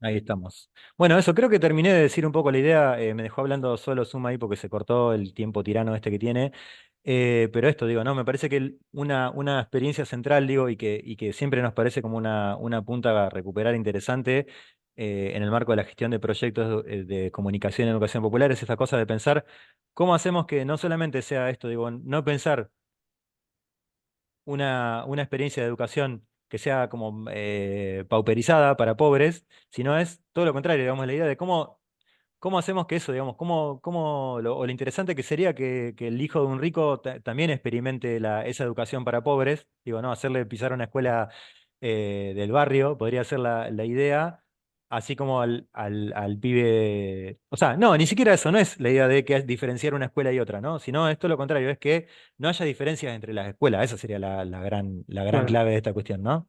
Ahí estamos. Bueno, eso, creo que terminé de decir un poco la idea. Me dejó hablando solo Suma ahí porque se cortó el tiempo tirano este que tiene. Pero esto, digo, ¿no? Me parece que una experiencia central, digo, y que siempre nos parece como una punta a recuperar interesante en el marco de la gestión de proyectos de comunicación y educación popular es esta cosa de pensar cómo hacemos que no solamente sea esto, digo, no pensar una experiencia de educación que sea como pauperizada para pobres, sino es todo lo contrario, digamos, la idea de cómo hacemos que eso, digamos, o lo interesante que sería que el hijo de un rico también experimente esa educación para pobres, digo, no, hacerle pisar una escuela del barrio, podría ser la idea, así como al pibe, o sea, no, ni siquiera eso, no es la idea de que es diferenciar una escuela y otra, ¿no? Sino es todo lo contrario, es que no haya diferencias entre las escuelas, esa sería la gran Claro, clave de esta cuestión, ¿no?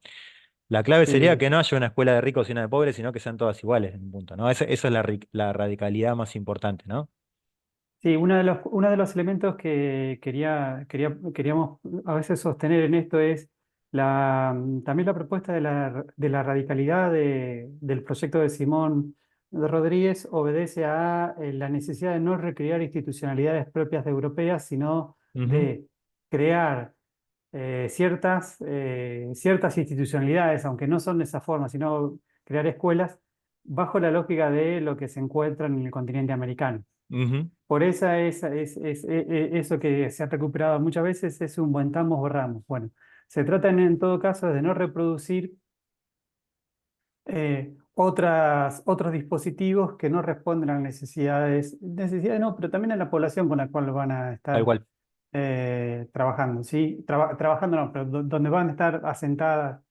La clave sería sí. que no haya una escuela de ricos y una de pobres, sino que sean todas iguales en un punto, ¿no? Esa es la radicalidad más importante, ¿no? Sí, uno de los elementos que queríamos a veces sostener en esto es también la propuesta de la radicalidad del proyecto de Simón Rodríguez obedece a la necesidad de no recrear institucionalidades propias de europeas, sino Ujú, de crear ciertas institucionalidades, aunque no son de esa forma, sino crear escuelas bajo la lógica de lo que se encuentra en el continente americano. ujú, Por esa eso que se ha recuperado muchas veces es un buen tamos borramos. Bueno, se trata en todo caso de no reproducir otros dispositivos que no responden a las necesidades no, pero también a la población con la cual van a tal estar cual. trabajando, ¿sí? Trabajando no, pero donde van a estar asentadas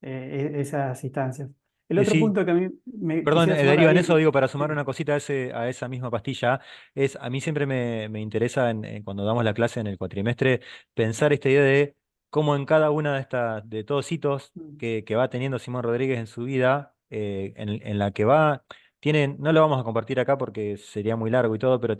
esas instancias. El otro Sí, punto que a mí me perdón, quisiera sumar Darío, en ahí, eso digo, para sumar sí, una cosita a esa misma pastilla, es a mí siempre me interesa cuando damos la clase en el cuatrimestre pensar esta idea de cómo en cada una de todos hitos mm, que va teniendo Simón Rodríguez en su vida, en la que no lo vamos a compartir acá porque sería muy largo y todo, pero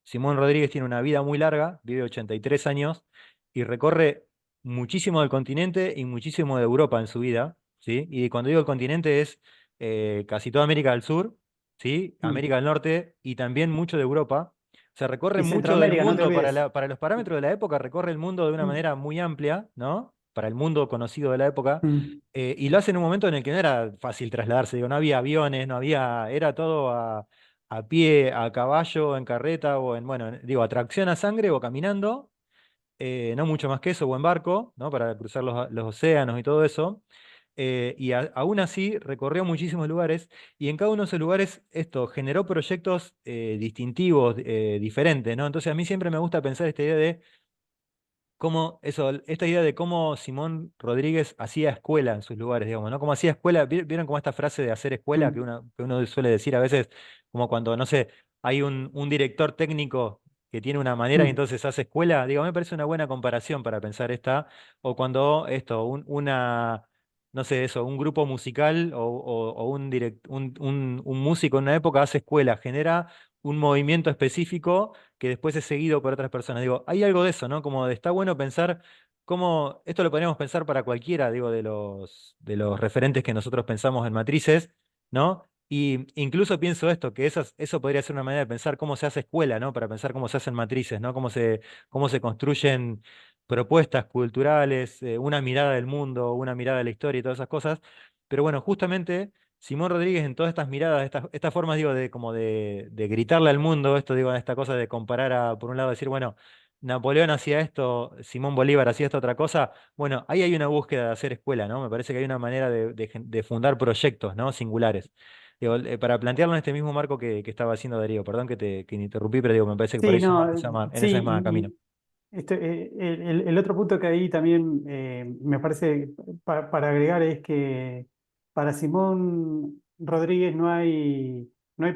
Simón Rodríguez tiene una vida muy larga, vive 83 años y recorre muchísimo del continente y muchísimo de Europa en su vida, ¿sí? Y cuando digo el continente es casi toda América del Sur, ¿sí? mm. América del Norte y también mucho de Europa. Se recorre Y mucho del Centroamérica, no te mundo olvides. para los parámetros de la época, recorre el mundo de una Mm, manera muy amplia, ¿no? Para el mundo conocido de la época. mm. Y lo hace en un momento en el que no era fácil trasladarse, digo, no había aviones, era todo a pie, a caballo, en carreta o bueno, digo, atracción a sangre o caminando, no mucho más que eso, o en barco, ¿no? Para cruzar los océanos y todo eso. Y aún así recorrió muchísimos lugares y en cada uno de esos lugares esto generó proyectos distintivos, diferentes, ¿no? Entonces a mí siempre me gusta pensar esta idea de esta idea de cómo Simón Rodríguez hacía escuela en sus lugares, digamos, ¿no? Cómo hacía escuela, ¿vieron como esta frase de hacer escuela Mm, que uno suele decir a veces, como cuando, no sé, hay un director técnico que tiene una manera y mm, entonces hace escuela? Digo, me parece una buena comparación para pensar o cuando esto, no sé, eso, un grupo musical o un músico en una época hace escuela, genera un movimiento específico que después es seguido por otras personas. Digo, hay algo de eso, ¿no? Como está bueno pensar cómo, esto lo podríamos pensar para cualquiera, digo, de los referentes que nosotros pensamos en matrices, ¿no? Y incluso pienso esto, que eso podría ser una manera de pensar cómo se hace escuela, ¿no? Para pensar cómo se hacen matrices, ¿no? Cómo se construyen propuestas culturales, una mirada del mundo, una mirada de la historia y todas esas cosas. Pero bueno, justamente Simón Rodríguez en todas estas miradas, estas formas, digo, de gritarle al mundo, esto, digo, esta cosa de comparar por un lado, decir, bueno, Napoleón hacía esto, Simón Bolívar hacía esta otra cosa, bueno, ahí hay una búsqueda de hacer escuela, ¿no? Me parece que hay una manera de fundar proyectos, ¿no? Singulares. Digo, para plantearlo en este mismo marco que estaba haciendo Darío, perdón que interrumpí, pero digo, me parece que por sí, ahí suma no, en ese sí, mismo camino. el otro punto que ahí también me parece para agregar es que para Simón Rodríguez no hay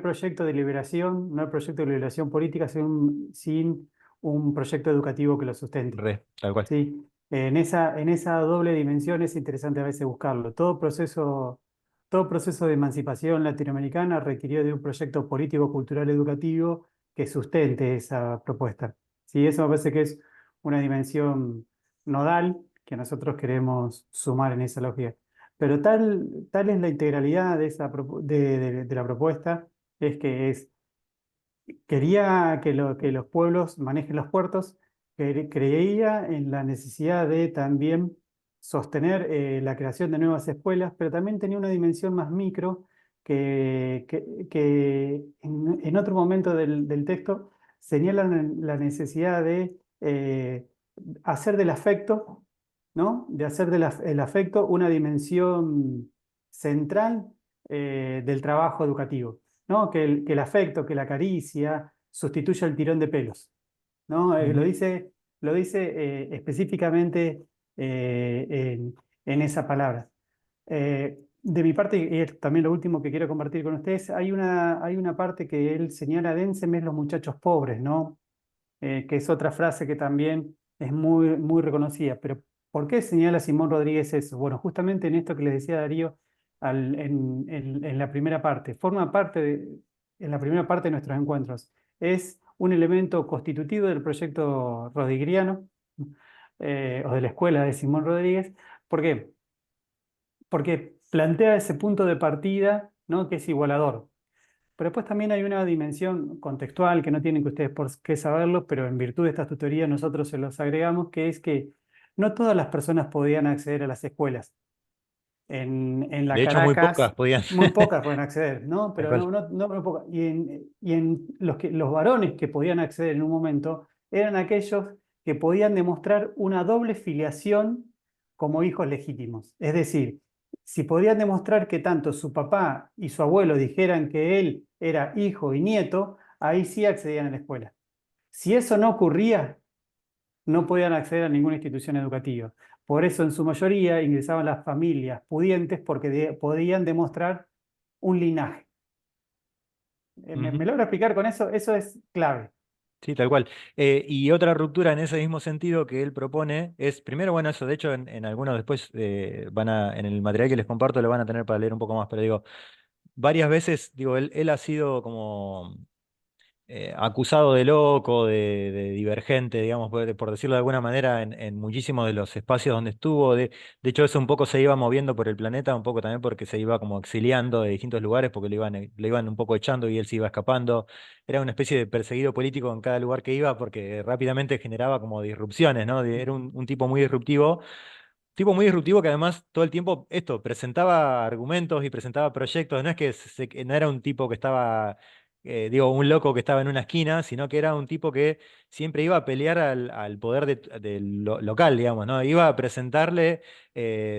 proyecto de liberación, no hay proyecto de liberación política sin un proyecto educativo que lo sustente. Tal cual. Sí, en esa doble dimensión es interesante a veces buscarlo. Todo proceso de emancipación latinoamericana requirió de un proyecto político, cultural, educativo que sustente esa propuesta. Sí, eso me parece que es una dimensión nodal que nosotros queremos sumar en esa lógica. pero tal es la integralidad de, de la propuesta, es que es quería que los pueblos manejen los puertos, creía en la necesidad de también sostener la creación de nuevas escuelas, pero también tenía una dimensión más micro que en otro momento del texto señalan la necesidad de hacer del afecto, ¿no? De hacer el afecto una dimensión central del trabajo educativo, ¿no? Que el afecto, que la caricia sustituya el tirón de pelos, ¿no? Ujú. Lo dice específicamente en esa palabra. De mi parte, y es también lo último que quiero compartir con ustedes, hay una parte que él señala, dénsemes los muchachos pobres, ¿no? Que es otra frase que también es muy reconocida. Pero ¿por qué señala Simón Rodríguez eso? Bueno, justamente en esto que les decía Darío en la primera parte, en la primera parte de nuestros encuentros, es un elemento constitutivo del proyecto rodigriano o de la escuela de Simón Rodríguez. ¿Por qué? Porque plantea ese punto de partida, ¿no? Que es igualador. Pero después también hay una dimensión contextual que no tienen que ustedes por qué saberlo, pero en virtud de estas tutorías nosotros se los agregamos, que es que no todas las personas podían acceder a las escuelas. En la De hecho, muy pocas Caracas, podían. muy pocas pueden acceder, ¿no? Tal Pero cual. no pocas. Y en los varones que podían acceder en un momento eran aquellos que podían demostrar una doble filiación como hijos legítimos. Es decir, si podían demostrar que tanto su papá y su abuelo dijeran que él era hijo y nieto, ahí sí accedían a la escuela. Si eso no ocurría, no podían acceder a ninguna institución educativa. Por eso, en su mayoría, ingresaban las familias pudientes porque podían demostrar un linaje. ¿Me Ujú. logro explicar con eso? Eso es clave. Sí, tal cual. Y otra ruptura en ese mismo sentido que él propone es, primero, bueno, eso, de hecho, en algunos después en el material que les comparto lo van a tener para leer un poco más, pero digo, varias veces, digo, él ha sido como acusado de loco, de divergente, digamos, por decirlo de alguna manera, en muchísimos de los espacios donde estuvo. De hecho, eso un poco se iba moviendo por el planeta, un poco también porque se iba como exiliando de distintos lugares, porque lo iban un poco echando y él se iba escapando. Era una especie de perseguido político en cada lugar que iba, porque rápidamente generaba como disrupciones, ¿no? Era un tipo muy disruptivo. Tipo muy disruptivo que además todo el tiempo esto presentaba argumentos y presentaba proyectos. No es que no era un tipo que estaba, digo, un loco que estaba en una esquina, sino que era un tipo que siempre iba a pelear al poder local, digamos, ¿no? Iba a presentarle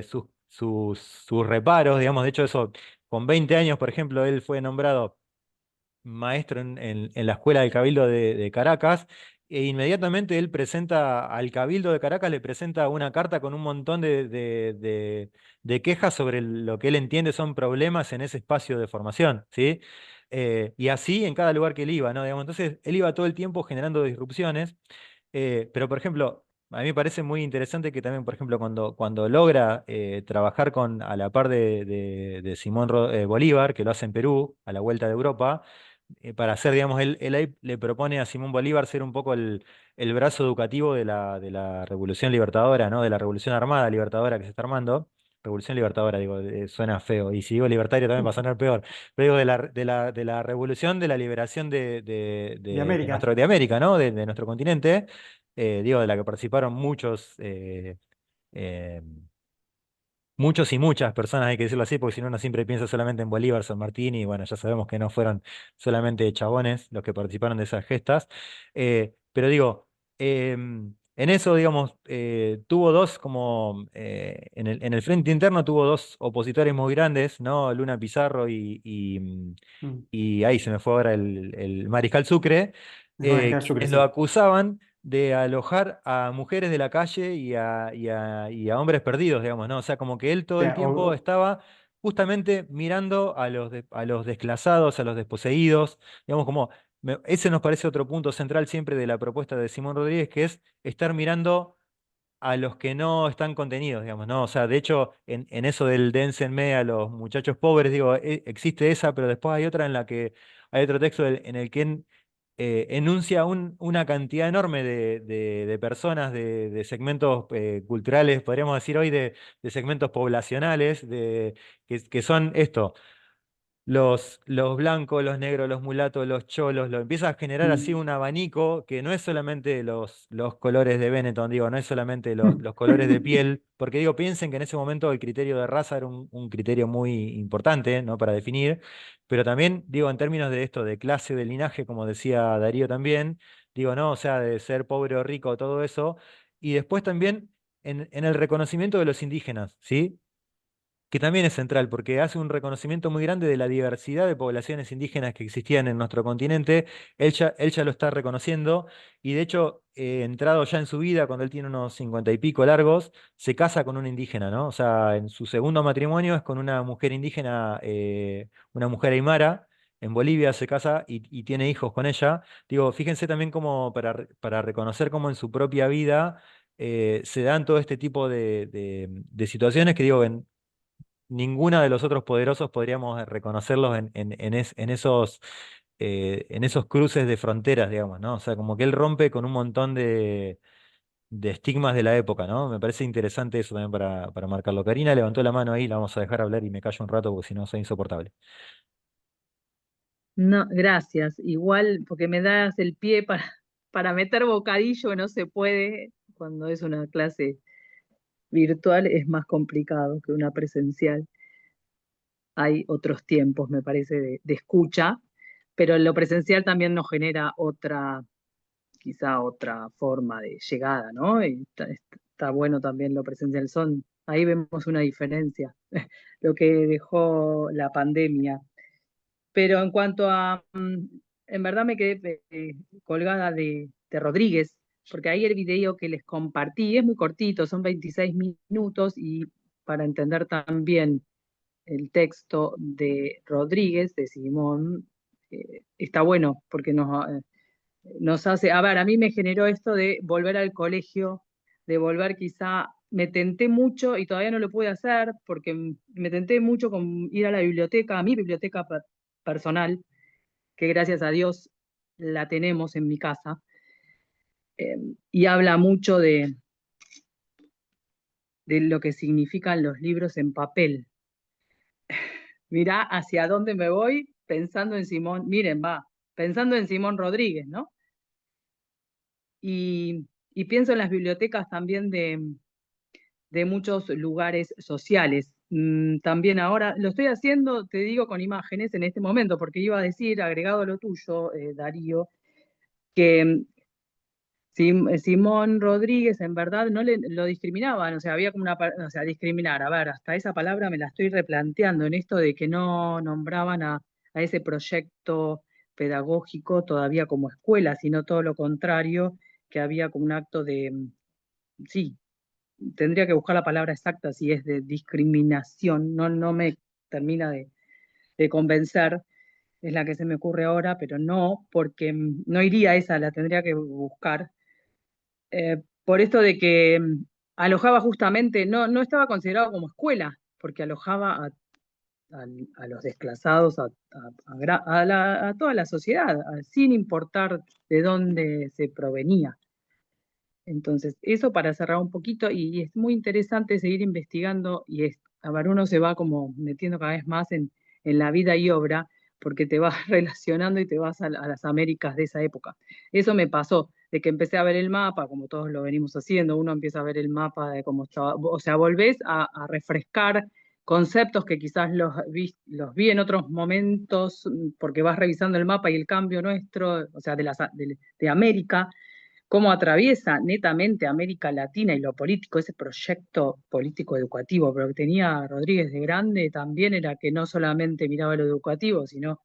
sus reparos, digamos. De hecho, eso, con 20 años, por ejemplo, él fue nombrado maestro en la Escuela del Cabildo de Caracas, e inmediatamente él presenta al Cabildo de Caracas, le presenta una carta con un montón de quejas sobre lo que él entiende son problemas en ese espacio de formación, ¿sí? Y así en cada lugar que él iba, ¿no? Digamos, entonces él iba todo el tiempo generando disrupciones, pero por ejemplo, a mí me parece muy interesante que también, por ejemplo, cuando logra trabajar a la par de Simón Bolívar, que lo hace en Perú, a la vuelta de Europa, para hacer, digamos, él ahí le propone a Simón Bolívar ser un poco el brazo educativo de la Revolución Libertadora, ¿no? De la Revolución Armada Libertadora que se está armando. Revolución Libertadora, digo, suena feo. Y si digo libertario también va a sonar peor. Pero digo, de la revolución, de la liberación De de América. de América, ¿no? De nuestro continente. Digo, de la que participaron eh, muchos y muchas personas, hay que decirlo así, porque si no uno siempre piensa solamente en Bolívar, San Martín, y bueno, ya sabemos que no fueron solamente chabones los que participaron de esas gestas. Pero digo, en eso, digamos, tuvo dos, como en el frente interno tuvo dos opositores muy grandes, ¿no? Luna Pizarro Mm. y ahí se me fue ahora el Mariscal Sucre, El mariscal Sucre, quienes lo sí. acusaban de alojar a mujeres de la calle y a hombres perdidos, digamos, ¿no? O sea, como que él O todo el sea, tiempo estaba justamente mirando a los desclasados, a los desposeídos, digamos, como ese nos parece otro punto central siempre de la propuesta de Simón Rodríguez, que es estar mirando a los que no están contenidos, digamos, ¿no? O sea, de hecho, en eso del dénsenme a los muchachos pobres, digo, existe esa, pero después hay otra en la que hay otro texto en el que enuncia una cantidad enorme de personas, de segmentos culturales, podríamos decir hoy, de segmentos poblacionales, que son esto. Los blancos, los negros, los mulatos, los cholos, lo empieza a generar así Mm. un abanico que no es solamente los colores de Benetton, digo, no es solamente los colores de piel, porque digo, piensen que en ese momento el criterio de raza era un criterio muy importante, ¿no? Para definir, pero también, digo, en términos de esto, de clase, de linaje, como decía Darío también, digo, no, o sea, de ser pobre o rico, todo eso, y después también en el reconocimiento de los indígenas, ¿sí? Que también es central, porque hace un reconocimiento muy grande de la diversidad de poblaciones indígenas que existían en nuestro continente. Él ya lo está reconociendo, y de hecho, entrado ya en su vida, cuando él tiene unos 50 y pico largos, se casa con una indígena, ¿no? O sea, en su segundo matrimonio es con una mujer indígena, una mujer aymara. En Bolivia se casa y tiene hijos con ella. Digo, fíjense también cómo para reconocer cómo en su propia vida se dan todo este tipo de situaciones que digo, ninguna de los otros poderosos podríamos reconocerlos en esos cruces de fronteras, digamos, ¿no? O sea, como que él rompe con un montón de estigmas de la época, ¿no? Me parece interesante eso también para marcarlo. Karina levantó la mano ahí, la vamos a dejar hablar y me callo un rato porque si no soy insoportable. No, gracias. Igual, porque me das el pie para meter bocadillo, no se puede. Cuando es una clase virtual es más complicado que una presencial. Hay otros tiempos, me parece, de escucha, pero lo presencial también nos genera otra, quizá otra forma de llegada, ¿no? Y está bueno también lo presencial. Ahí vemos una diferencia, lo que dejó la pandemia. Pero en cuanto a, en verdad me quedé colgada de Rodríguez, porque ahí el video que les compartí es muy cortito, son 26 minutos y para entender también el texto de Rodríguez, de Simón, está bueno porque nos hace, a ver, a mí me generó esto de volver al colegio, de volver quizá, me tenté mucho y todavía no lo pude hacer porque me tenté mucho con ir a la biblioteca, a mi biblioteca personal, que gracias a Dios la tenemos en mi casa, eh, y habla mucho de lo que significan los libros en papel. Mirá hacia dónde me voy pensando en Simón, miren, va, pensando en Simón Rodríguez, ¿no? Y pienso en las bibliotecas también de muchos lugares sociales. También ahora lo estoy haciendo, te digo, con imágenes en este momento, porque iba a decir, agregado a lo tuyo, Darío, que Simón Rodríguez en verdad no lo discriminaban, o sea, había como o sea, discriminar, a ver, hasta esa palabra me la estoy replanteando en esto de que no nombraban a ese proyecto pedagógico todavía como escuela, sino todo lo contrario, que había como un acto de, sí, tendría que buscar la palabra exacta si es de discriminación, no me termina de convencer, es la que se me ocurre ahora, pero no, porque no iría a esa, la tendría que buscar por esto de que alojaba justamente, no estaba considerado como escuela, porque alojaba a los desplazados, a toda la sociedad, sin importar de dónde se provenía. Entonces, eso para cerrar un poquito, y es muy interesante seguir investigando, a ver, uno se va como metiendo cada vez más en la vida y obra, porque te vas relacionando y te vas a las Américas de esa época. Eso me pasó, de que empecé a ver el mapa, como todos lo venimos haciendo, uno empieza a ver el mapa de cómo estaba, o sea, volvés a refrescar conceptos que quizás los vi en otros momentos, porque vas revisando el mapa y el cambio nuestro, o sea, de América, cómo atraviesa netamente América Latina y lo político, ese proyecto político educativo, pero que tenía Rodríguez de Grande también era que no solamente miraba lo educativo, sino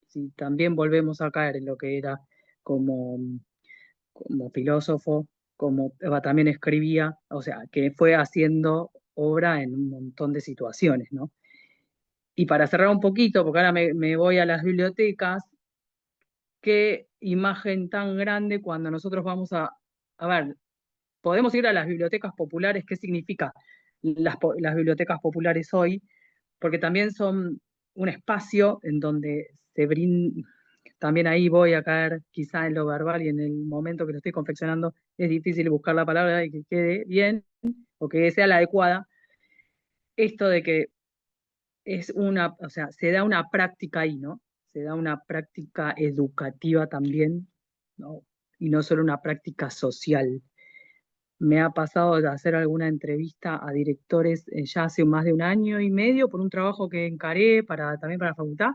si también volvemos a caer en lo que era como, como filósofo, como también escribía, o sea, que fue haciendo obra en un montón de situaciones, ¿no? Y para cerrar un poquito, porque ahora me voy a las bibliotecas, qué imagen tan grande cuando nosotros vamos a ver, podemos ir a las bibliotecas populares, ¿qué significa las bibliotecas populares hoy? Porque también son un espacio en donde también ahí voy a caer quizá en lo verbal y en el momento que lo estoy confeccionando es difícil buscar la palabra y que quede bien o que sea la adecuada. Esto de que o sea, se da una práctica ahí, ¿no? Se da una práctica educativa también, ¿no? Y no solo una práctica social. Me ha pasado de hacer alguna entrevista a directores ya hace más de un año y medio por un trabajo que encaré también para la facultad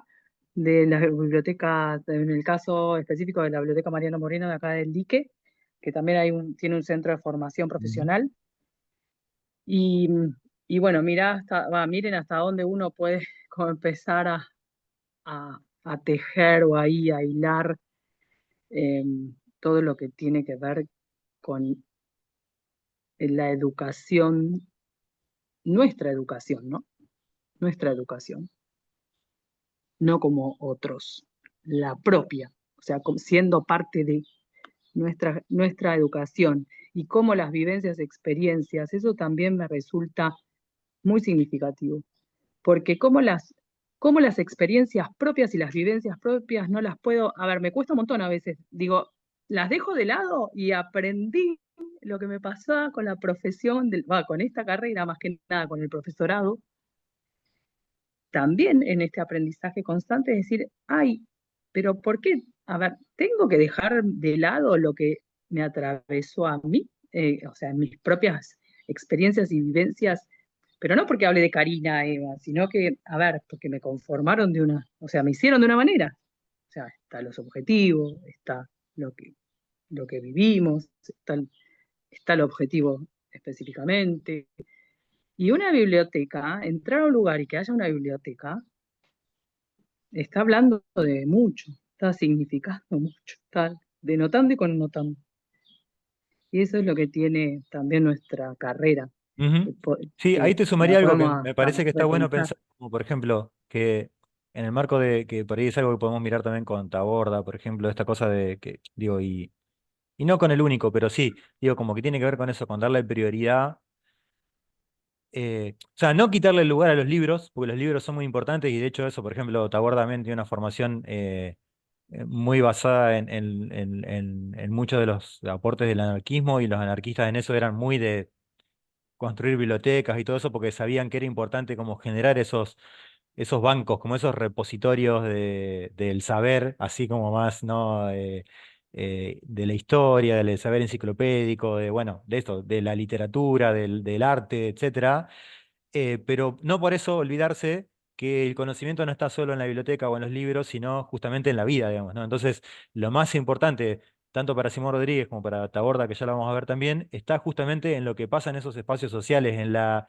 de la biblioteca, en el caso específico de la Biblioteca Mariano Moreno de acá del Dique, que también tiene un centro de formación Ujú. profesional. Y, y bueno, miren hasta dónde uno puede como empezar a tejer o ahí a hilar eh, todo lo que tiene que ver con la educación, nuestra educación, ¿no? Nuestra educación, no como otros, la propia, o sea, siendo parte de nuestra educación y cómo las vivencias, experiencias, eso también me resulta muy significativo, porque cómo las experiencias propias y las vivencias propias no las puedo, a ver, me cuesta un montón a veces, digo, las dejo de lado y aprendí lo que me pasaba con la profesión, con esta carrera, más que nada con el profesorado, también en este aprendizaje constante, es decir, ay, pero ¿por qué? A ver, tengo que dejar de lado lo que me atravesó a mí, o sea, mis propias experiencias y vivencias, pero no porque hable de Karina, Eva, sino que, a ver, porque me conformaron o sea, me hicieron de una manera. O sea, está los objetivos, está lo que vivimos, está el objetivo específicamente. Y una biblioteca, entrar a un lugar y que haya una biblioteca, está hablando de mucho, está significando mucho, está denotando y connotando. Y eso es lo que tiene también nuestra carrera, que, Ujú. Sí, ahí que te la sumaría algo que podemos me hasta parece que está bueno repensar. pensar, como por ejemplo, que en el marco de que por ahí es algo que podemos mirar también con Taborda, por ejemplo, esta cosa de que, digo, y no con el único, pero sí, digo, como que tiene que ver con eso, con darle prioridad. O sea, no quitarle el lugar a los libros, porque los libros son muy importantes y de hecho eso, por ejemplo, Taborda también tiene una formación muy basada en muchos de los aportes del anarquismo y los anarquistas en eso eran muy de construir bibliotecas y todo eso porque sabían que era importante como generar esos bancos, como esos repositorios del saber, así como más, ¿no? De la historia, del saber enciclopédico, de, bueno, de esto, de la literatura, del arte, etcétera. Pero no por eso olvidarse que el conocimiento no está solo en la biblioteca o en los libros, sino justamente en la vida, digamos, ¿no? Entonces, lo más importante, tanto para Simón Rodríguez como para Taborda, que ya lo vamos a ver también, está justamente en lo que pasa en esos espacios sociales, en la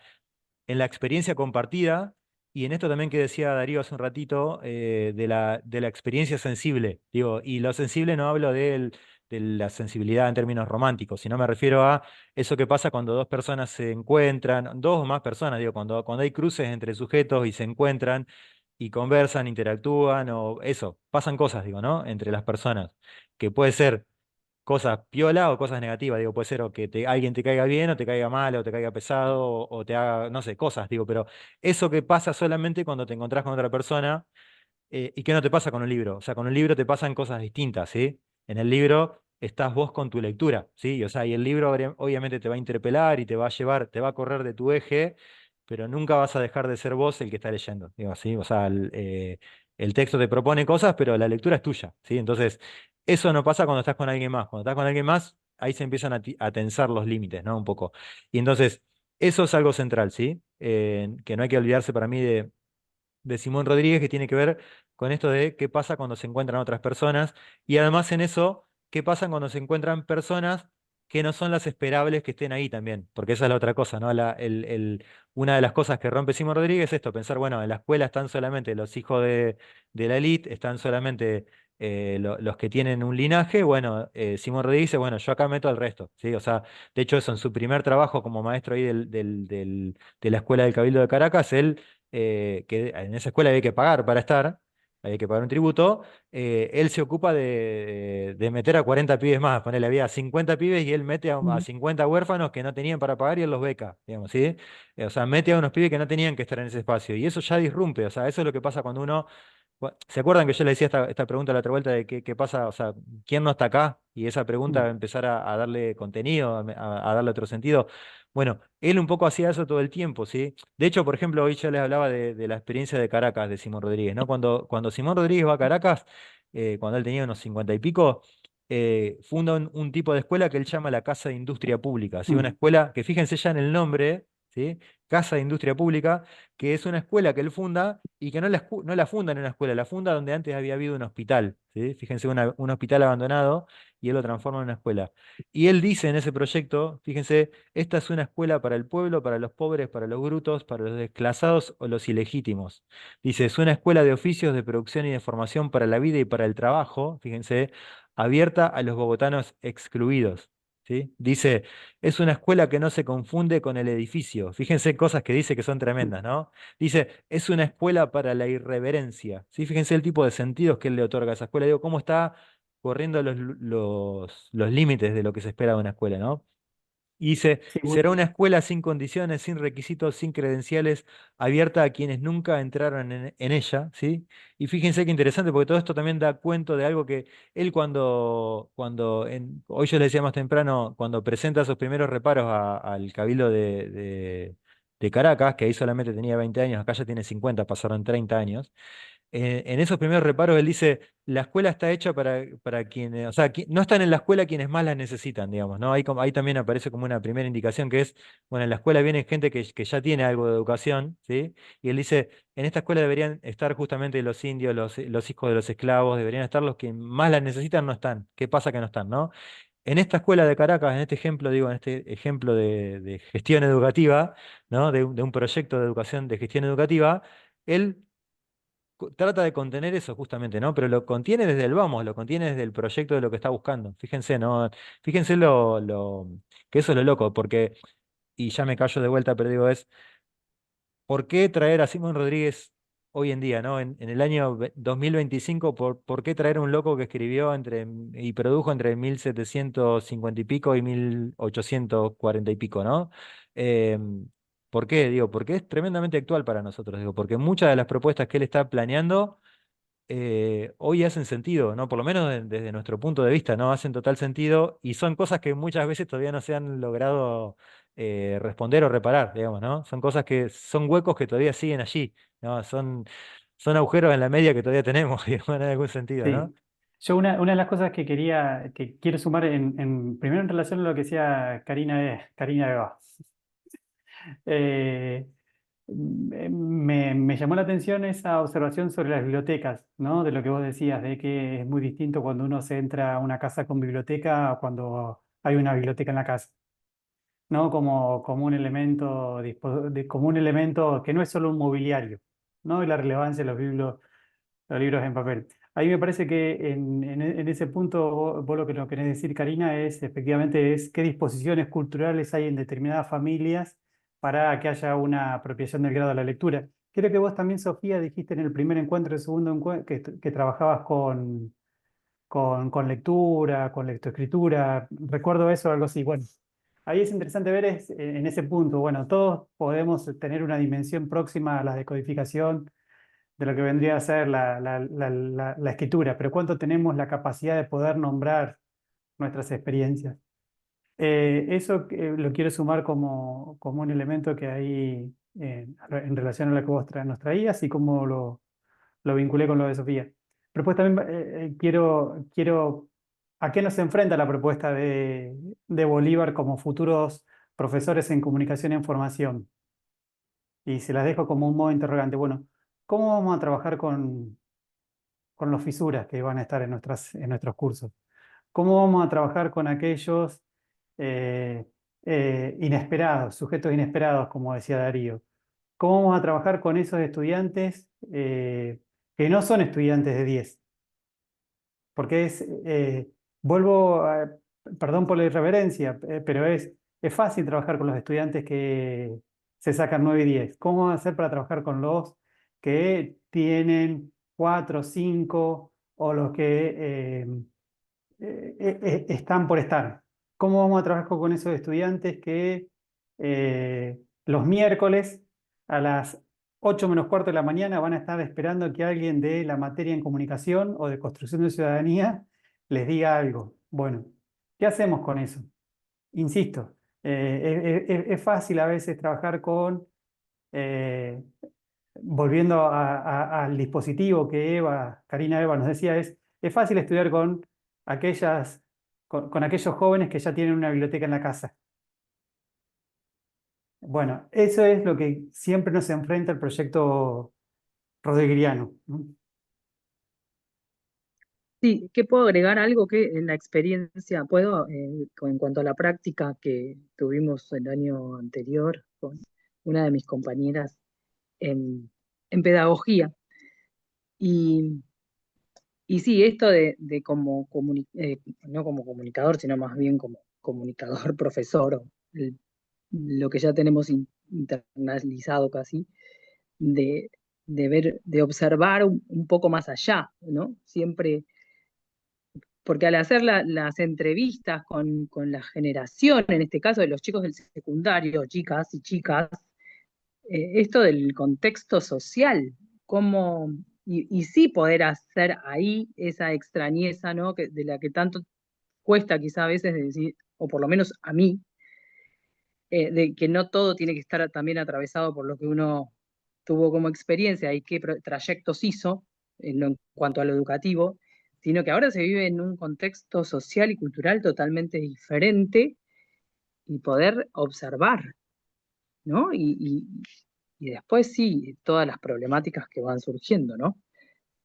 experiencia compartida, y en esto también que decía Darío hace un ratito, de la experiencia sensible. Digo, y lo sensible no hablo de la sensibilidad en términos románticos, sino me refiero a eso que pasa cuando dos personas se encuentran, dos o más personas, digo, cuando hay cruces entre sujetos y se encuentran y conversan, interactúan, o eso, pasan cosas, digo, ¿no? Entre las personas, que puede ser cosas piola o cosas negativas, digo, puede ser o que alguien te caiga bien o te caiga mal o te caiga pesado o te haga, no sé, cosas, digo, pero eso que pasa solamente cuando te encontrás con otra persona y que no te pasa con un libro, o sea, con un libro te pasan cosas distintas, ¿sí? En el libro estás vos con tu lectura, ¿sí? O sea, y el libro obviamente te va a interpelar y te va a llevar, te va a correr de tu eje, pero nunca vas a dejar de ser vos el que está leyendo, digo, ¿sí? O sea, el texto te propone cosas, pero la lectura es tuya, ¿sí? Entonces, eso no pasa cuando estás con alguien más. Cuando estás con alguien más, ahí se empiezan a tensar los límites, ¿no? Un poco. Y entonces, eso es algo central, ¿sí? Que no hay que olvidarse para mí de Simón Rodríguez, que tiene que ver con esto de qué pasa cuando se encuentran otras personas. Y además en eso, qué pasa cuando se encuentran personas que no son las esperables que estén ahí también. Porque esa es la otra cosa, ¿no? Una de las cosas que rompe Simón Rodríguez es esto, pensar, bueno, en la escuela están solamente los hijos de la élite, están solamente los que tienen un linaje. Bueno, Simón Rodríguez dice, bueno, yo acá meto al resto, ¿sí? O sea, de hecho eso, en su primer trabajo como maestro ahí de la Escuela del Cabildo de Caracas, él que en esa escuela había que pagar para estar, había que pagar un tributo, él se ocupa de meter a 40 pibes más, ponele, había 50 pibes y él mete a Mm. 50 huérfanos que no tenían para pagar y él los beca, digamos, ¿sí? O sea, mete a unos pibes que no tenían que estar en ese espacio y eso ya disrumpe, o sea, eso es lo que pasa cuando uno ¿Se acuerdan que yo le decía esta pregunta a la otra vuelta de qué pasa, o sea, quién no está acá? Y esa pregunta Mm, empezar a darle contenido, a darle otro sentido. Bueno, él un poco hacía eso todo el tiempo, ¿sí? De hecho, por ejemplo, hoy yo les hablaba de la experiencia de Caracas de Simón Rodríguez, ¿no? Cuando Simón Rodríguez va a Caracas, cuando él tenía unos 50 y pico, funda un tipo de escuela que él llama la Casa de Industria Pública, ¿sí? Una mm, escuela que fíjense ya en el nombre, ¿sí? Casa de Industria Pública, que es una escuela que él funda y que no la funda en una escuela, la funda donde antes había habido un hospital, ¿sí? Fíjense, un hospital abandonado y él lo transforma en una escuela. Y él dice en ese proyecto, fíjense, esta es una escuela para el pueblo, para los pobres, para los brutos, para los desclasados o los ilegítimos. Dice, es una escuela de oficios, de producción y de formación para la vida y para el trabajo, fíjense, abierta a los bogotanos excluidos. ¿Sí? Dice, es una escuela que no se confunde con el edificio. Fíjense cosas que dice que son tremendas, ¿no? Dice, es una escuela para la irreverencia. ¿Sí? Fíjense el tipo de sentidos que él le otorga a esa escuela. Digo, cómo está corriendo los límites de lo que se espera de una escuela, ¿no? Y dice, sí, será una escuela sin condiciones, sin requisitos, sin credenciales, abierta a quienes nunca entraron en ella, ¿sí? Y fíjense qué interesante, porque todo esto también da cuento de algo que él hoy yo le decía más temprano, cuando presenta sus primeros reparos al Cabildo de Caracas, que ahí solamente tenía 20 años, acá ya tiene 50, pasaron 30 años. En esos primeros reparos él dice, la escuela está hecha para quienes, o sea, no están en la escuela quienes más la necesitan, digamos, ¿no? Ahí también aparece como una primera indicación que es, bueno, en la escuela viene gente que ya tiene algo de educación, ¿sí? Y él dice, en esta escuela deberían estar justamente los indios, los hijos de los esclavos, deberían estar los que más la necesitan, no están. ¿Qué pasa que no están, no? En esta escuela de Caracas, en este ejemplo, digo, en este ejemplo de gestión educativa, ¿no? De un proyecto de educación, de gestión educativa, él trata de contener eso justamente, ¿no? Pero lo contiene desde el vamos, lo contiene desde el proyecto de lo que está buscando. Fíjense, ¿no? Fíjense que eso es lo loco, porque, y ya me callo de vuelta, pero digo, ¿por qué traer a Simón Rodríguez hoy en día, ¿no? En el año 2025, ¿por qué traer a un loco que escribió y produjo entre 1750 y pico y 1840 y pico, ¿no? ¿Por qué? Digo, porque es tremendamente actual para nosotros, digo, porque muchas de las propuestas que él está planeando hoy hacen sentido, ¿no? Por lo menos desde nuestro punto de vista, ¿no? Hacen total sentido y son cosas que muchas veces todavía no se han logrado responder o reparar, digamos, ¿no? Son cosas que son huecos que todavía siguen allí, ¿no? Son agujeros en la media que todavía tenemos, digamos, en algún sentido, ¿no? sí. Yo una de las cosas que quiero sumar primero en relación a lo que decía Karina Eva. Eh, me llamó la atención esa observación sobre las bibliotecas, ¿no? De lo que vos decías, de que es muy distinto cuando uno se entra a una casa con biblioteca a cuando hay una biblioteca en la casa, ¿no? Como un elemento, como un elemento que no es solo un mobiliario, ¿no? Y la relevancia de los libros en papel. Ahí me parece que en ese punto vos lo que nos querés decir, Karina, es efectivamente es qué disposiciones culturales hay en determinadas familias para que haya una apropiación del grado de la lectura. Creo que vos también, Sofía, dijiste en el primer encuentro, el segundo encuentro, que trabajabas con lectura, con lectoescritura. Recuerdo eso, algo así. Bueno, ahí es interesante ver en ese punto. Bueno, todos podemos tener una dimensión próxima a la decodificación de lo que vendría a ser la escritura, pero cuánto tenemos la capacidad de poder nombrar nuestras experiencias. Eso lo quiero sumar como un elemento que hay en relación a lo que nos traías y cómo lo vinculé con lo de Sofía. Pero pues también quiero, ¿a qué nos enfrenta la propuesta de Bolívar como futuros profesores en comunicación e información? Y se las dejo como un modo interrogante. Bueno, ¿cómo vamos a trabajar con los fisuras que van a estar en nuestros cursos? ¿Cómo vamos a trabajar con aquellos eh, inesperados, sujetos inesperados, como decía Darío? ¿Cómo vamos a trabajar con esos estudiantes que no son estudiantes de 10? Porque vuelvo, perdón por la irreverencia, pero es fácil trabajar con los estudiantes que se sacan 9 y 10. ¿Cómo vamos a hacer para trabajar con los que tienen 4, 5 o los que están por estar? ¿Cómo vamos a trabajar con esos estudiantes que los miércoles a las 8 menos cuarto de la mañana van a estar esperando que alguien de la materia en comunicación o de construcción de ciudadanía les diga algo. Bueno, ¿qué hacemos con eso? Insisto, es fácil a veces trabajar con, eh, volviendo al dispositivo que Karina Eva nos decía, es fácil estudiar con con aquellos jóvenes que ya tienen una biblioteca en la casa. Bueno, eso es lo que siempre nos enfrenta el proyecto rodrigueriano, ¿no? Sí, ¿qué puedo agregar? Algo que en la experiencia puedo, en cuanto a la práctica que tuvimos el año anterior con una de mis compañeras en pedagogía. Y, y sí, esto de como no como comunicador, sino más bien como comunicador, profesor, o lo que ya tenemos internalizado casi, de, de ver, de observar un poco más allá, ¿no? Siempre, porque al hacer las entrevistas con la generación, en este caso de los chicos del secundario, chicas y chicas, esto del contexto social, cómo, y sí poder hacer ahí esa extrañeza, ¿no? De la que tanto cuesta quizá a veces decir, o por lo menos a mí, de que no todo tiene que estar también atravesado por lo que uno tuvo como experiencia y qué trayectos hizo en cuanto a lo educativo, sino que ahora se vive en un contexto social y cultural totalmente diferente y poder observar, ¿no? Y después sí, todas las problemáticas que van surgiendo, ¿no?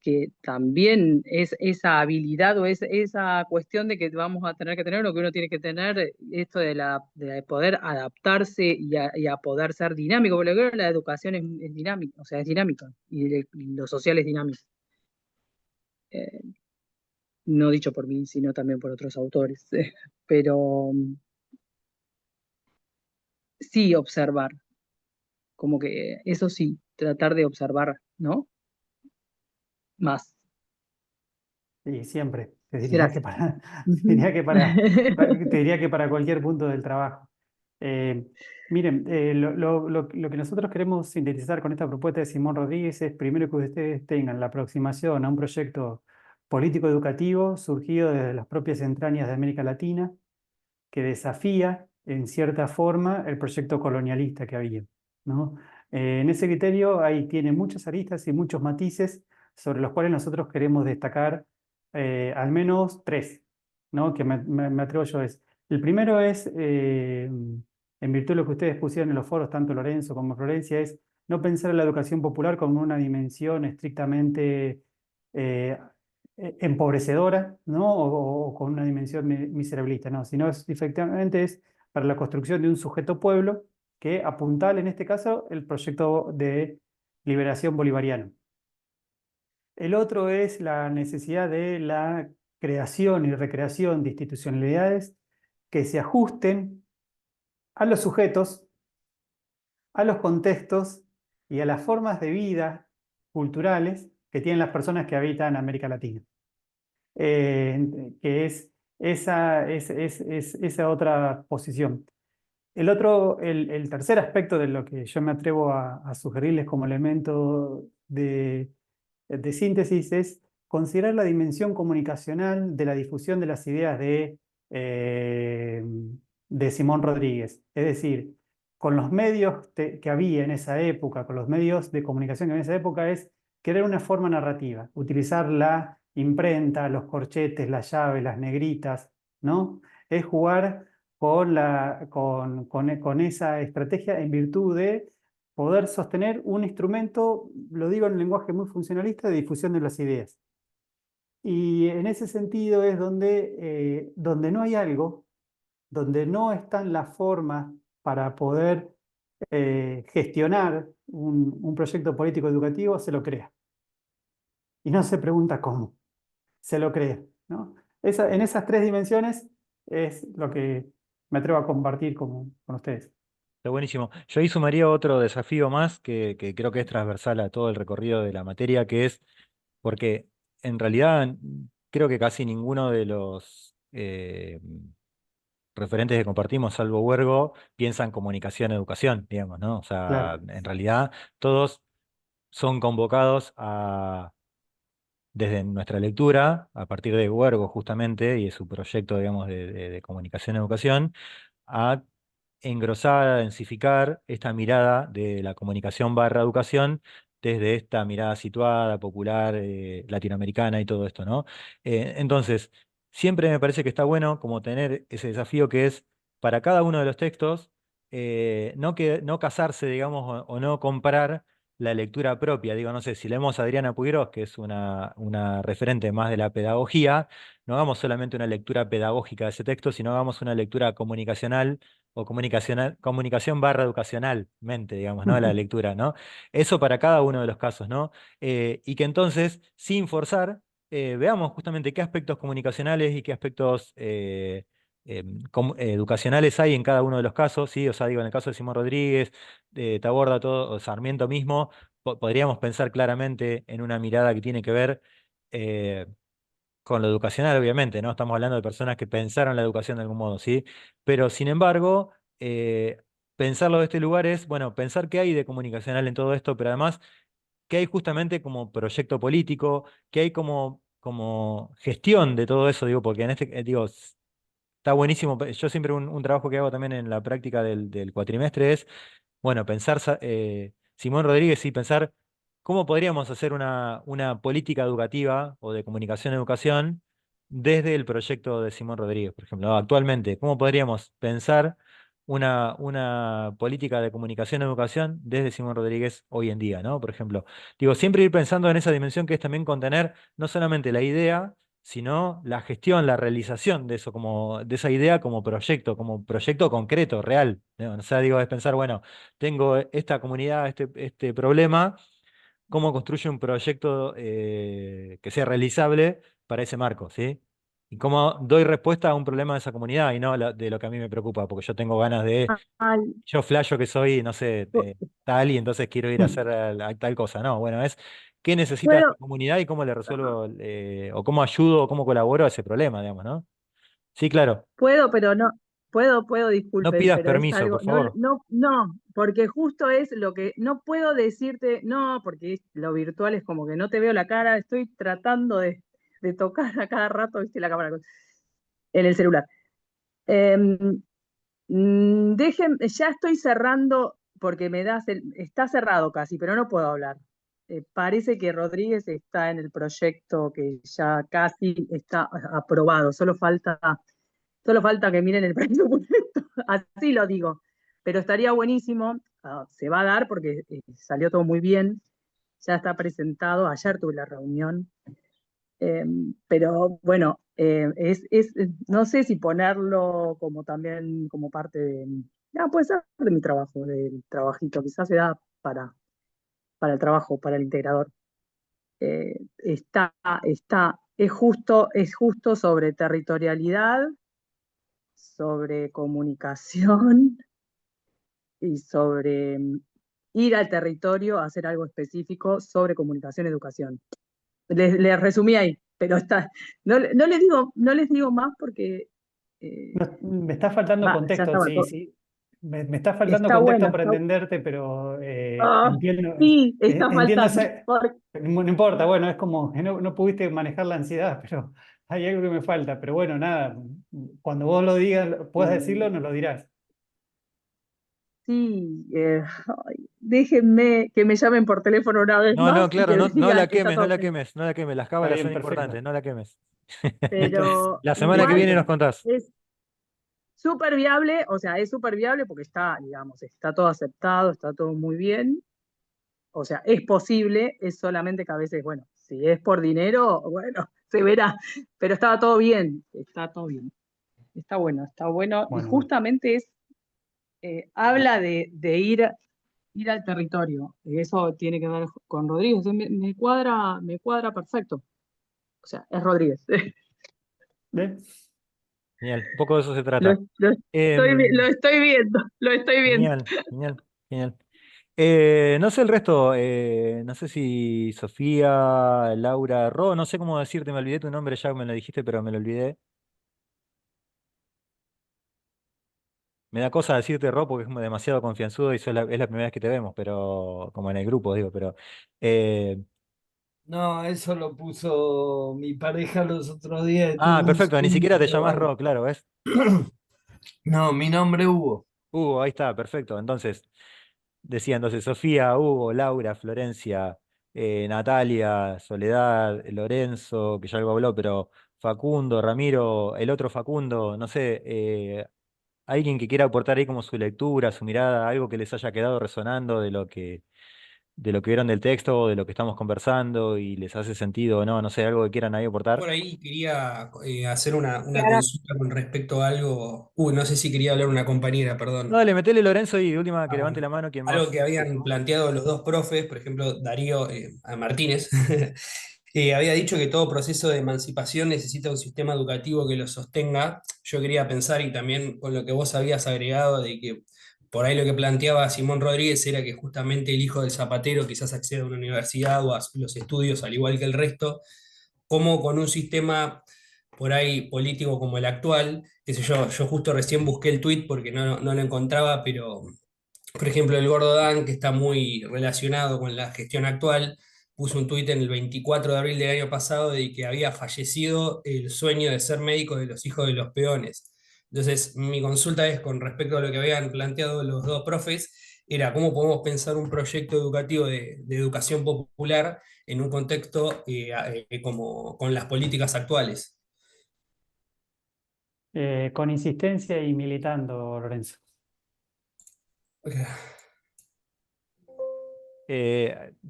Que también es esa habilidad o es esa cuestión de que vamos a tener que tener o que uno tiene que tener, esto de poder adaptarse y a poder ser dinámico, porque creo que la educación es dinámica, o sea, es dinámica y lo social es dinámico. Eh, no dicho por mí, sino también por otros autores. Pero sí observar, como que eso sí, tratar de observar, ¿no? Más. Y siempre, te diría que Gracias. para, te Ujú. diría que te diría que para cualquier punto del trabajo. Eh, Miren, lo que nosotros queremos sintetizar con esta propuesta de Simón Rodríguez es primero que ustedes tengan la aproximación a un proyecto político-educativo surgido desde las propias entrañas de América Latina, que desafía en cierta forma el proyecto colonialista que había, ¿no? En ese criterio ahí tiene muchas aristas y muchos matices sobre los cuales nosotros queremos destacar al menos tres, ¿no? Que me atrevo yo es. El primero es, en virtud de lo que ustedes pusieron en los foros, tanto Lorenzo como Florencia, es no pensar en la educación popular como una dimensión estrictamente eh, empobrecedora, ¿no? O con una dimensión miserabilista, no, sino efectivamente es para la construcción de un sujeto pueblo que apuntala en este caso el proyecto de liberación bolivariano. El otro es la necesidad de la creación y recreación de institucionalidades que se ajusten a los sujetos, a los contextos y a las formas de vida culturales que tienen las personas que habitan América Latina. Que es esa otra posición. El tercer aspecto de lo que yo me atrevo a sugerirles como elemento de síntesis es considerar la dimensión comunicacional de la difusión de las ideas eh, de Simón Rodríguez. Es decir, con los medios que había en esa época, con los medios de comunicación que había en esa época, es crear una forma narrativa, utilizar la imprenta, los corchetes, las llaves, las negritas, ¿no? Es jugar con esa estrategia en virtud de poder sostener un instrumento, lo digo en un lenguaje muy funcionalista, de difusión de las ideas. Y en ese sentido es donde no hay algo, donde no están las formas para poder gestionar un proyecto político educativo, se lo crea. Y no se pregunta cómo, se lo crea, ¿no? En esas tres dimensiones es lo que me atrevo a compartir con ustedes. Está buenísimo. Yo ahí sumaría otro desafío más que creo que es transversal a todo el recorrido de la materia, que es porque en realidad creo que casi ninguno de los referentes que compartimos, salvo Huergo, piensan comunicación, educación, digamos, ¿no? O sea, Claro, en realidad todos son convocados desde nuestra lectura, a partir de Huergo justamente y de su proyecto, digamos, de comunicación y educación, a engrosar, a densificar esta mirada de la comunicación barra educación desde esta mirada situada, popular, latinoamericana y todo esto, ¿no? Entonces, siempre me parece que está bueno como tener ese desafío que es para cada uno de los textos, no casarse, digamos, o no comprar la lectura propia. Digo, no sé, si leemos a Adriana Puigros, que es una referente más de la pedagogía, no hagamos solamente una lectura pedagógica de ese texto, sino hagamos una lectura comunicacional o comunicación barra educacionalmente, digamos, ¿no? La lectura, ¿no? Eso para cada uno de los casos, ¿no? Y que entonces, sin forzar, veamos justamente qué aspectos comunicacionales y qué aspectos educacionales hay en cada uno de los casos, ¿sí? O sea, digo, en el caso de Simón Rodríguez, de Taborda, todo, o Sarmiento mismo, podríamos pensar claramente en una mirada que tiene que ver eh, con lo educacional, obviamente, ¿no? Estamos hablando de personas que pensaron la educación de algún modo, ¿sí? Pero, sin embargo, pensarlo de este lugar es, bueno, pensar qué hay de comunicacional en todo esto, pero además, qué hay justamente como proyecto político, qué hay como gestión de todo eso, digo, porque en este, digo, está buenísimo. Yo siempre un trabajo que hago también en la práctica del cuatrimestre es, bueno, pensar, Simón Rodríguez, y pensar cómo podríamos hacer una política educativa o de comunicación-educación desde el proyecto de Simón Rodríguez, por ejemplo. Actualmente, ¿cómo podríamos pensar una política de comunicación-educación desde Simón Rodríguez hoy en día, ¿no? Por ejemplo, digo, siempre ir pensando en esa dimensión que es también contener no solamente la idea, sino la gestión, la realización de eso, de esa idea como proyecto concreto, real, ¿no? O sea, digo, es pensar, bueno, tengo esta comunidad, este problema, ¿cómo construyo un proyecto que sea realizable para ese marco, ¿sí? Y cómo doy respuesta a un problema de esa comunidad y no de lo que a mí me preocupa, porque yo tengo ganas Ay, yo flasho que soy, no sé, pu- tal y entonces quiero ir a hacer tal cosa. No, bueno, es qué necesita esta puedo, comunidad y cómo le resuelvo, o cómo ayudo o cómo colaboro a ese problema, digamos, ¿no? Sí, claro. pero no, puedo, No disculpen, pidas pero es permiso, algo, por no, favor. no, porque justo es lo que, no puedo decirte, no, porque lo virtual es como que no te veo la cara, estoy tratando de tocar a cada rato, viste, la cámara en el celular. Em, ya estoy cerrando porque está cerrado casi, pero no puedo hablar. Parece que Rodríguez está en el proyecto que ya casi está aprobado, solo falta que miren el presupuesto, así lo digo. Pero estaría buenísimo, se va a dar porque salió todo muy bien, ya está presentado, ayer tuve la reunión, pero bueno, no sé si ponerlo como también como parte puede ser de mi trabajo, del trabajito, quizás se da para el trabajo, para el integrador. Es justo sobre territorialidad, sobre comunicación y sobre ir al territorio a hacer algo específico sobre comunicación y educación. Les resumí ahí, pero no les digo más porque Me está faltando ya contexto, estaba sí, todo. sí. Me está faltando Está contexto bueno, para entenderte, pero ah, entiendo, sí, está entiendo faltando. no importa, bueno, es como que no pudiste manejar la ansiedad, pero hay algo que me falta. Pero bueno, nada, cuando vos lo digas, puedas decirlo, Eh, nos lo dirás. sí, ay, déjenme que me llamen por teléfono una vez No, más no, y claro, que me no digan la que está quemes, no todo la bien. quemes, no la quemes. Las Está cábalas bien, son importantes, perfecto. no la quemes. Pero La semana que igual viene nos contás. es súper viable, o sea, es súper viable porque está, digamos, está todo aceptado, está todo muy bien. O sea, es posible, es solamente que a veces, bueno, si es por dinero, bueno, se verá, pero estaba todo bien, está todo bien, está bueno, y Bueno, bueno. justamente habla de ir al territorio, y eso tiene que ver con Rodríguez, me cuadra perfecto, o sea, es Rodríguez. ¿Ves? Lo, Genial, un poco de eso se lo trata. estoy, lo Em, estoy viendo, lo estoy viendo. Genial, genial, genial. No sé el resto, no sé si Sofía, Laura, no sé cómo decirte, me olvidé tu nombre, ya me lo dijiste, pero me lo olvidé. Me da cosa decirte Ro porque es como demasiado confianzudo y es la primera vez que te vemos, pero como en el grupo, digo, pero eh, No, eso lo puso mi pareja los otros días, tuvo un perfecto, ni segundo siquiera te de llamás banco. Ro, claro, ¿ves? No, mi nombre Hugo. Hugo, ahí está, perfecto. Entonces, decía entonces Sofía, Hugo, Laura, Florencia, Natalia, Soledad, Lorenzo, que ya algo habló, pero Facundo, Ramiro, el otro Facundo, no sé, alguien que quiera aportar ahí como su lectura, su mirada, algo que les haya quedado resonando de lo que vieron del texto, de lo que estamos conversando y les hace sentido o no, no sé, algo que quieran ahí aportar. Por ahí quería hacer una consulta con respecto a algo. Uy, no sé si quería hablar una compañera, No, perdón. dale, metele Lorenzo y de última que Ah, levante bueno. la mano quien Algo más. que habían planteado los dos profes, por ejemplo, Darío a Martínez, había dicho que todo proceso de emancipación necesita un sistema educativo que lo sostenga. Yo quería pensar, y también con lo que vos habías agregado, de que por ahí lo que planteaba Simón Rodríguez era que justamente el hijo del zapatero quizás acceda a una universidad o a los estudios al igual que el resto, como con un sistema por ahí político como el actual, qué sé yo justo recién busqué el tweet porque no lo encontraba, pero por ejemplo el Gordo Dan, que está muy relacionado con la gestión actual, puso un tuit en el 24 de abril del año pasado de que había fallecido el sueño de ser médico de los hijos de los peones. Entonces, mi consulta es con respecto a lo que habían planteado los dos profes, era cómo podemos pensar un proyecto educativo de educación popular en un contexto como con las políticas actuales. Con insistencia y militando, Lorenzo.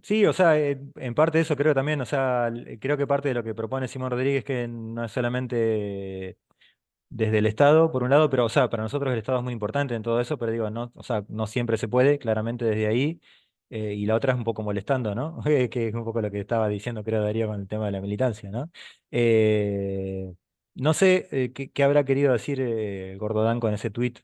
Sí, o sea, en parte de eso creo también, o sea, creo que parte de lo que propone Simón Rodríguez que no es solamente desde el Estado, por un lado, pero, o sea, para nosotros el Estado es muy importante en todo eso, pero digo, no, o sea, no siempre se puede, claramente desde ahí, y la otra es un poco molestando, ¿no? Que es un poco lo que estaba diciendo, creo, Darío, con el tema de la militancia, ¿no? No sé qué habrá querido decir Gordodán con ese tuit,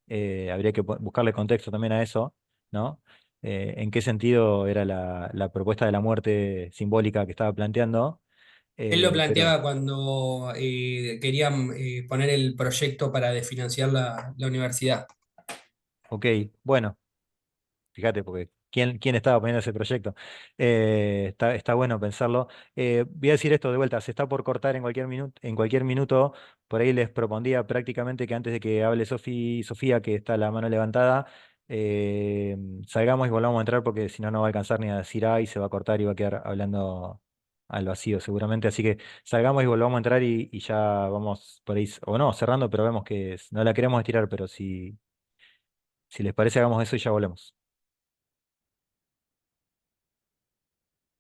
habría que buscarle contexto también a eso, ¿no? En qué sentido era la propuesta de la muerte simbólica que estaba planteando, Él lo pero, planteaba cuando querían poner el proyecto para desfinanciar la universidad. ok, bueno. Fíjate, porque ¿quién estaba poniendo ese proyecto? Está bueno pensarlo. Voy a decir esto de vuelta, se está por cortar en cualquier minuto. Por ahí les propondría prácticamente que antes de que hable Sofía, que está la mano levantada, eh, salgamos y volvamos a entrar porque si no, no va a alcanzar ni a decir y se va a cortar y va a quedar hablando al vacío seguramente. Así que salgamos y volvamos a entrar y ya vamos por ahí, o no, cerrando, pero vemos que no la queremos estirar, pero si les parece, hagamos eso y ya volvemos.